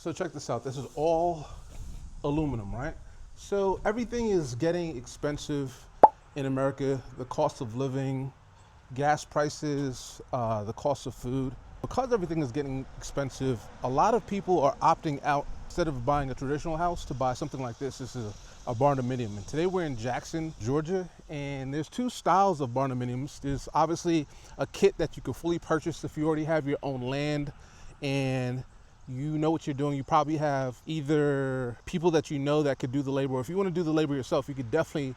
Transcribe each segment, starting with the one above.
So check this out. This is all aluminum, right? So everything is getting expensive in America. The cost of living, gas prices, the cost of food. Because everything is getting expensive, a lot of people are opting out, instead of buying a traditional house, to buy something like this. This is a barndominium. And today we're in Jackson, Georgia, and there's two styles of barndominiums. There's obviously a kit that you can fully purchase if you already have your own land and you know what you're doing. You probably have either people that you know that could do the labor, or if you want to do the labor yourself, you could definitely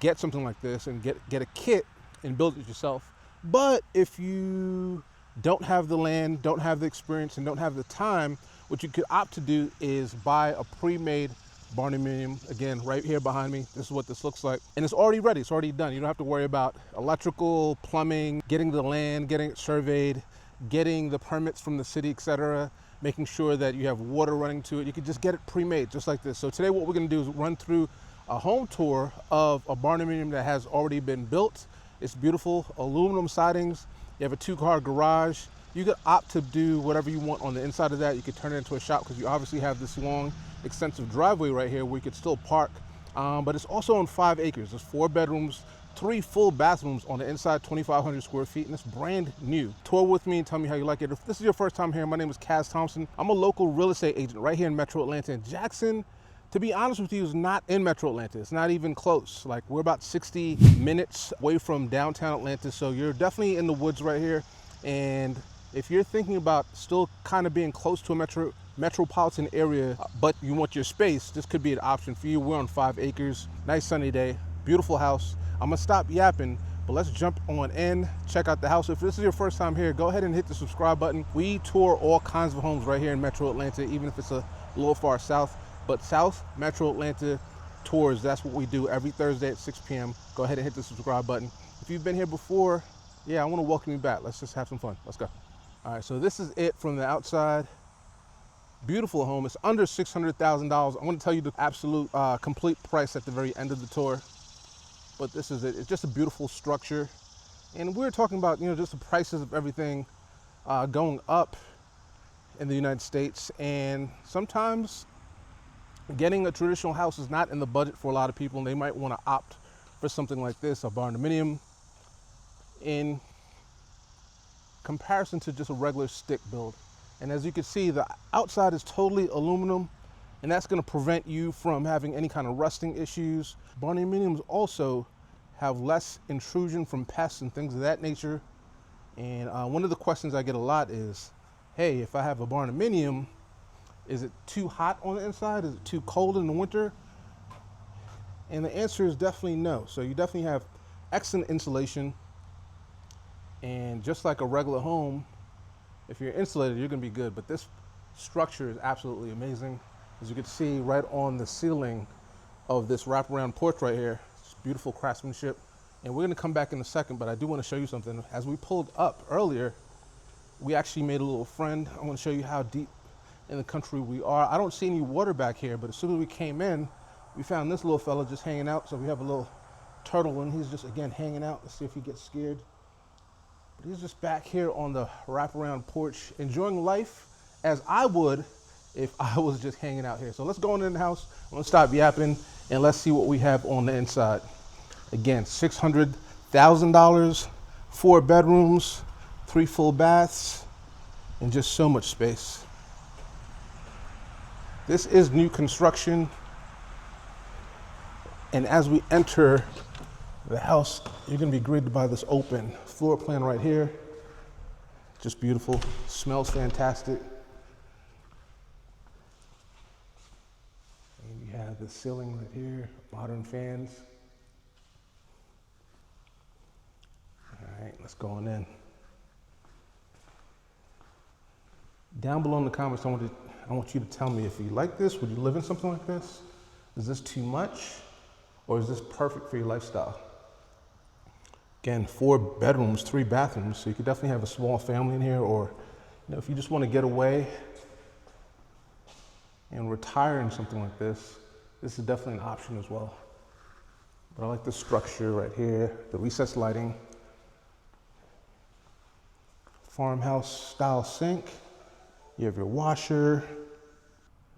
get something like this and get a kit and build it yourself. But if you don't have the land, don't have the experience, and don't have the time, what you could opt to do is buy a pre-made barndominium. Again, right here behind me, this is what this looks like. And it's already ready, it's already done. You don't have to worry about electrical, plumbing, getting the land, getting it surveyed, getting the permits from the city, etc., making sure that you have water running to it. You can just get it pre-made just like this. So today what we're gonna do is run through a home tour of a barndominium that has already been built. It's beautiful, aluminum sidings. You have a 2-car garage. You could opt to do whatever you want on the inside of that. You could turn it into a shop because you obviously have this long, extensive driveway right here where you could still park. But it's also on 5 acres. There's 4 bedrooms, 3 full bathrooms on the inside, 2,500 square feet, and it's brand new. Tour with me and tell me how you like it. If this is your first time here, my name is Thompson. I'm a local real estate agent right here in Metro Atlanta. And Jackson, to be honest with you, is not in Metro Atlanta. It's not even close. Like, we're about 60 minutes away from downtown Atlanta, so you're definitely in the woods right here. And if you're thinking about still kind of being close to a metropolitan area, but you want your space, this could be an option for you. We're on 5 acres, nice sunny day, beautiful house. I'm gonna stop yapping, but let's jump on in, check out the house. If this is your first time here, go ahead and hit the subscribe button. We tour all kinds of homes right here in Metro Atlanta, even if it's a little far south. But South Metro Atlanta tours, that's what we do every Thursday at 6 p.m. Go ahead and hit the subscribe button. If you've been here before, yeah, I want to welcome you back. Let's just have some fun. Let's go. All right, so this is it from the outside. Beautiful home. It's under $600,000. I'm going to tell you the absolute complete price at the very end of the tour. But this is it. It's just a beautiful structure. And we're talking about, just the prices of everything going up in the United States. And sometimes getting a traditional house is not in the budget for a lot of people, and they might want to opt for something like this, a barndominium, in comparison to just a regular stick build. And as you can see, the outside is totally aluminum, and that's going to prevent you from having any kind of rusting issues. Barndominiums also have less intrusion from pests and things of that nature. And one of the questions I get a lot is, hey, if I have a barndominium, is it too hot on the inside? Is it too cold in the winter? And the answer is definitely no. So you definitely have excellent insulation. And just like a regular home, if you're insulated, you're gonna be good. But this structure is absolutely amazing. As you can see right on the ceiling of this wraparound porch right here, it's beautiful craftsmanship. And we're gonna come back in a second, but I do wanna show you something. As we pulled up earlier, we actually made a little friend. I wanna show you how deep in the country we are. I don't see any water back here, but as soon as we came in, we found this little fella just hanging out. So we have a little turtle, and he's just, again, hanging out. Let's see if he gets scared. But he's just back here on the wraparound porch, enjoying life as I would if I was just hanging out here. So let's go in the house. I'm gonna stop yapping, and let's see what we have on the inside. Again, $600,000, 4 bedrooms, 3 full baths, and just so much space. This is new construction, and as we enter the house, you're gonna be greeted by this open floor plan right here. Just beautiful, smells fantastic. And you have the ceiling right here, modern fans. All right, let's go on in. Down below in the comments, I want you to tell me if you like this. Would you live in something like this? Is this too much, or is this perfect for your lifestyle? Again, 4 bedrooms, 3 bathrooms, so you could definitely have a small family in here, or if you just want to get away and retire in something like this, this is definitely an option as well. But I like the structure right here, the recessed lighting, farmhouse style sink. You have your washer,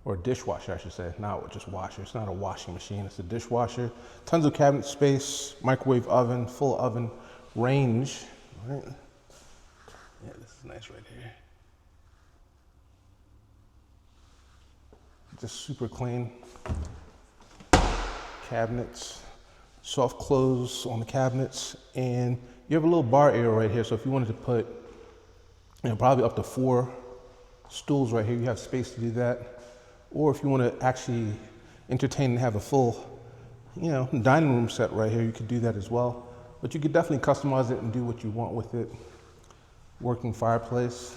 or dishwasher, I should say, not just washer. It's not a washing machine, it's a dishwasher. Tons of cabinet space, microwave oven, full oven, range, right? Yeah, this is nice right here. Just super clean. Cabinets, soft close on the cabinets, and you have a little bar area right here. So if you wanted to put, probably up to 4 stools right here, you have space to do that. Or if you want to actually entertain and have a full, dining room set right here, you could do that as well. But you could definitely customize it and do what you want with it. Working fireplace.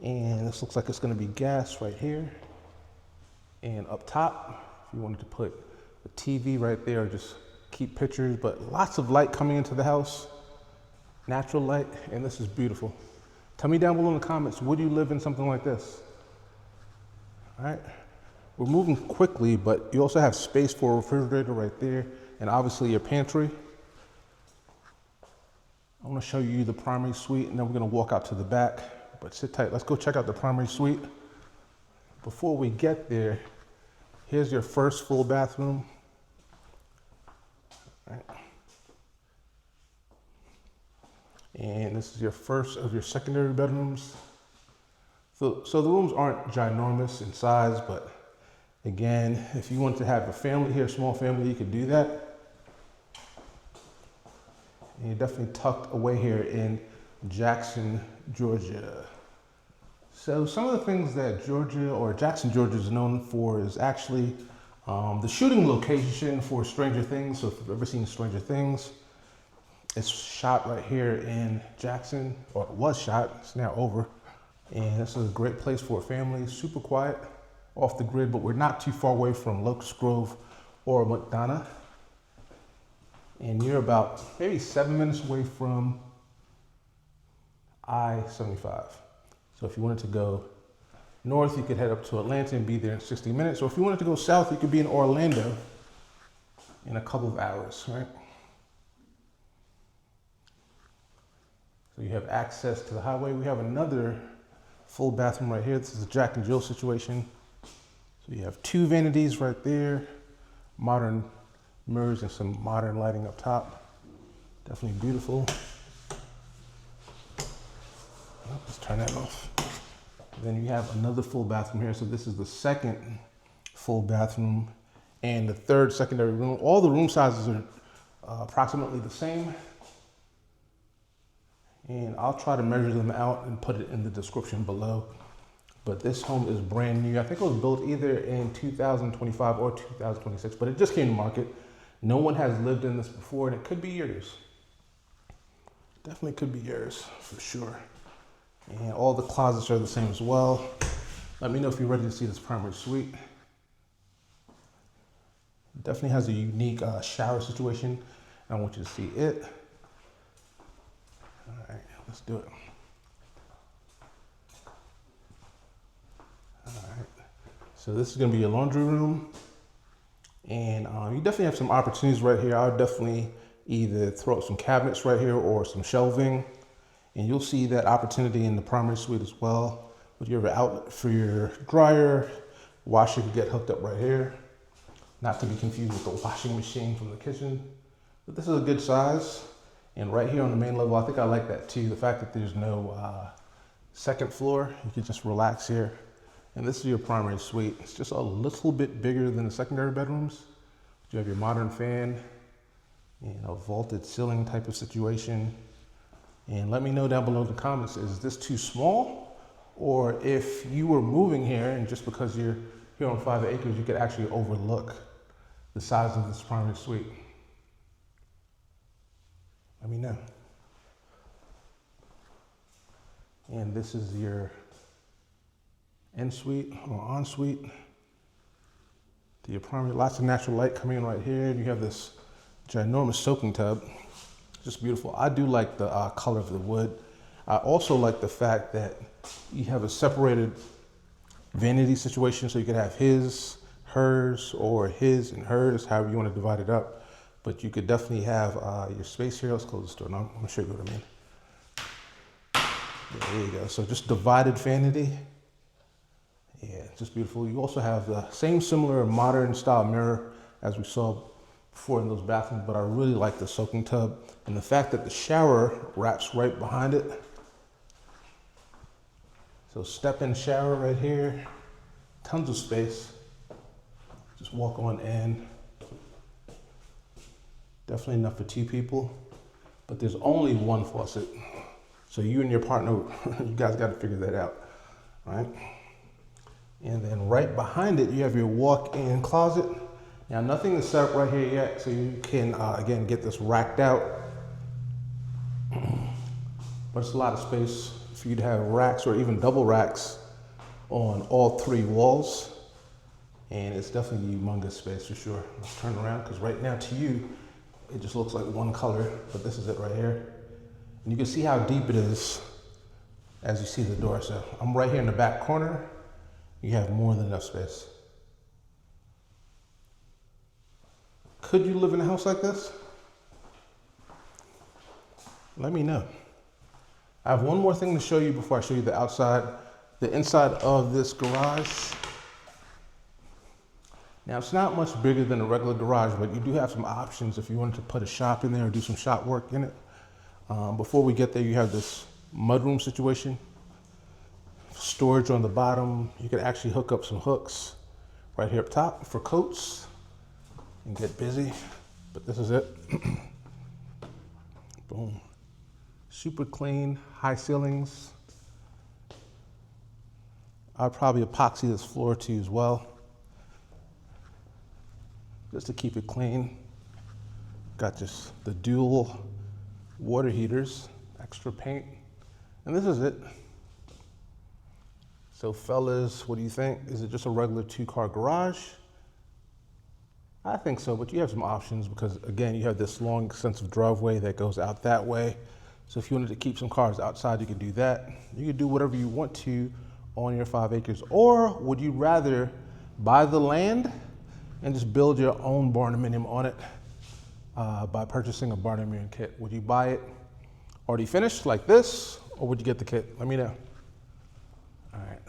And this looks like it's going to be gas right here. And up top, if you wanted to put a TV right there, or just keep pictures, but lots of light coming into the house. Natural light, and this is beautiful. Tell me down below in the comments, would you live in something like this? All right, we're moving quickly, but you also have space for a refrigerator right there, and obviously your pantry. I want to show you the primary suite, and then we're going to walk out to the back, but sit tight. Let's go check out the primary suite. Before we get there, here's your first full bathroom. All right. And this is your first of your secondary bedrooms. So the rooms aren't ginormous in size, but again, if you want to have a family here, a small family, you could do that. And you're definitely tucked away here in Jackson, Georgia. So some of the things that Jackson, Georgia is known for is actually the shooting location for Stranger Things. So if you've ever seen Stranger Things, it's shot right here in Jackson, or it was shot, it's now over. And this is a great place for a family, super quiet, off the grid, but we're not too far away from Locust Grove or McDonough. And you're about maybe 7 minutes away from I-75. So if you wanted to go north, you could head up to Atlanta and be there in 60 minutes. Or if you wanted to go south, you could be in Orlando in a couple of hours, right? So you have access to the highway. We have another full bathroom right here. This is a Jack and Jill situation. So you have 2 vanities right there, modern mirrors and some modern lighting up top. Definitely beautiful. Let's turn that off. Then you have another full bathroom here. So this is the second full bathroom and the third secondary room. All the room sizes are approximately the same. And I'll try to measure them out and put it in the description below. But this home is brand new. I think it was built either in 2025 or 2026, but it just came to market. No one has lived in this before, and it could be yours. Definitely could be yours, for sure. And all the closets are the same as well. Let me know if you're ready to see this primary suite. Definitely has a unique shower situation. I want you to see it. All right, let's do it. All right, so this is gonna be your laundry room. And you definitely have some opportunities right here. I would definitely either throw up some cabinets right here or some shelving. And you'll see that opportunity in the primary suite as well. With your outlet for your dryer, washer could get hooked up right here. Not to be confused with the washing machine from the kitchen. But this is a good size. And right here on the main level, I think I like that too. The fact that there's no second floor, you can just relax here. And this is your primary suite. It's just a little bit bigger than the secondary bedrooms. You have your modern fan and a vaulted ceiling type of situation. And let me know down below in the comments, is this too small? Or if you were moving here and just because you're here on 5 acres, you could actually overlook the size of this primary suite. Let me know. And this is your en-suite or ensuite to your primary. Lots of natural light coming in right here. And you have this ginormous soaking tub. Just beautiful. I do like the color of the wood. I also like the fact that you have a separated vanity situation, so you could have his, hers, or his and hers, however you want to divide it up. But you could definitely have your space here. Let's close the door. Now I'm going to show you what I mean. Yeah, there you go. So just divided vanity. Yeah, just beautiful. You also have the same similar modern style mirror as we saw before in those bathrooms, but I really like the soaking tub and the fact that the shower wraps right behind it. So step-in shower right here, tons of space. Just walk on in. Definitely enough for 2 people, but there's only one faucet. So you and your partner, you guys got to figure that out, right? And then right behind it, you have your walk-in closet. Now nothing is set up right here yet, so you can, again, get this racked out. But it's a lot of space for you to have racks or even double racks on all 3 walls. And it's definitely a humongous space for sure. Let's turn around, because right now to you, it just looks like one color, but this is it right here. And you can see how deep it is as you see the door. So I'm right here in the back corner. You have more than enough space. Could you live in a house like this? Let me know. I have one more thing to show you before I show you the outside, the inside of this garage. Now it's not much bigger than a regular garage, but you do have some options if you wanted to put a shop in there or do some shop work in it. Before we get there, you have this mudroom situation. Storage on the bottom. You can actually hook up some hooks right here up top for coats and get busy, but this is it. Boom. Super clean, high ceilings. I'll probably epoxy this floor too as well, just to keep it clean. Got just the dual water heaters, extra paint, and this is it. So fellas, what do you think? Is it just a regular 2-car garage? I think so, but you have some options because again, you have this long extensive driveway that goes out that way. So if you wanted to keep some cars outside, you could do that. You could do whatever you want to on your 5 acres. Or would you rather buy the land and just build your own barndominium on it by purchasing a barndominium kit? Would you buy it already finished like this, or would you get the kit? Let me know. All right,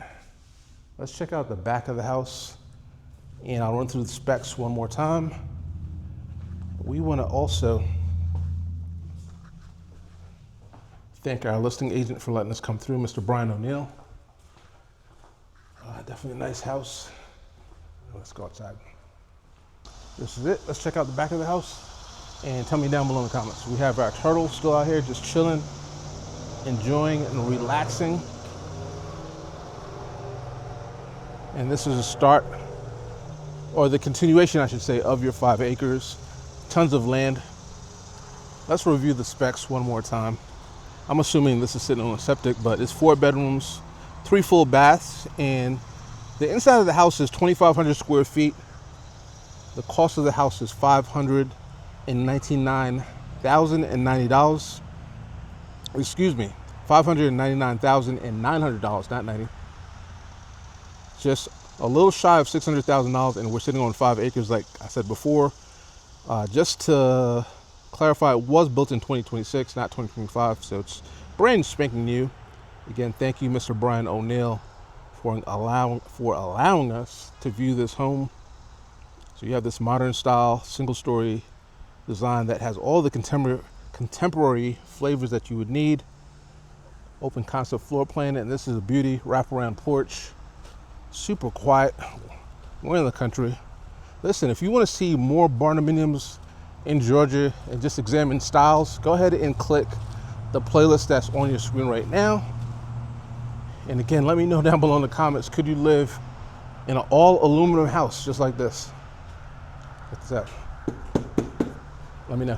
let's check out the back of the house, and I'll run through the specs one more time. We want to also thank our listing agent for letting us come through, Mr. Brian O'Neill. Definitely a nice house. Let's go outside. This is it. Let's check out the back of the house and tell me down below in the comments. We have our turtle still out here just chilling, enjoying and relaxing. And this is a start, or the continuation, I should say, of your 5 acres. Tons of land. Let's review the specs one more time. I'm assuming this is sitting on a septic, but it's 4 bedrooms, 3 full baths, and the inside of the house is 2,500 square feet. The cost of the house is $599,090. Excuse me, $599,900, not 90. Just a little shy of $600,000, and we're sitting on 5 acres, like I said before. Just to clarify, it was built in 2026, not 2025, so it's brand spanking new. Again, thank you, Mr. Brian O'Neill, for allowing us to view this home. So you have this modern style, single story design that has all the contemporary flavors that you would need. Open concept floor plan, and this is a beauty. Wraparound porch, super quiet. We're in the country. Listen, if you want to see more barndominiums in Georgia and just examine styles, go ahead and click the playlist that's on your screen right now. And again, let me know down below in the comments, could you live in an all aluminum house just like this? What's that? Let me know.